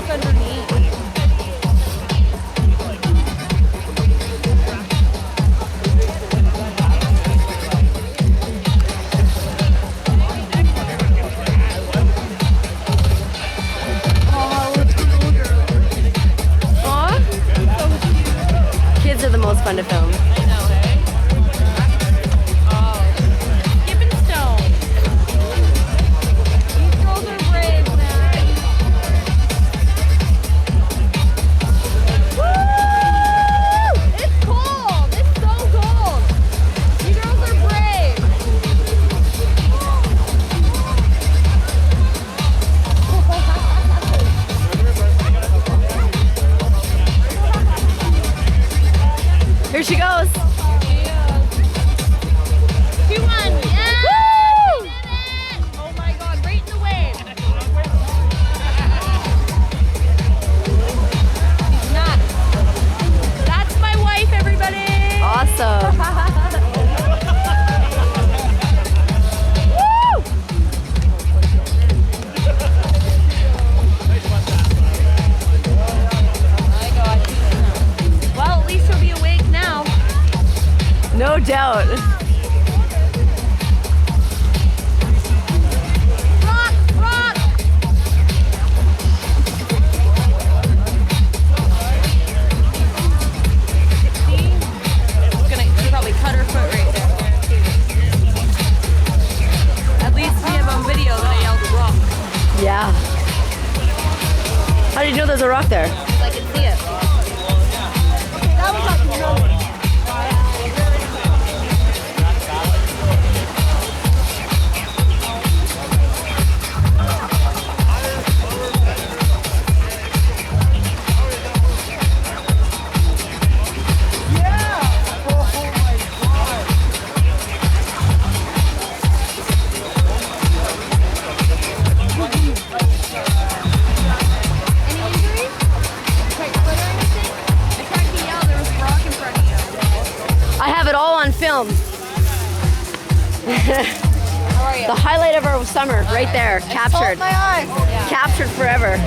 rock underneath. Kids are the most fun to film. I know, eh? Oh. Skipping stone. These girls are brave, man. Woo! It's cold. It's so cold. You girls are brave. Here she goes. She won. Yeah! Woo! She did it! Oh my god, right in the wave. She's not. That's my wife, everybody. Awesome. Woo! My god. Well, at least she'll be awake now. No doubt. Rock! Rock! She probably cut her foot right there. At least we have on video that I yelled rock. Yeah. How did you know there's a rock there? I can see it. That was like Any injuries? Like foot or anything? I tried to yell, there was a rock in front of you. I have it all on film. How are you? The highlight of our summer, right there, captured. my eyes. Yeah. Captured forever.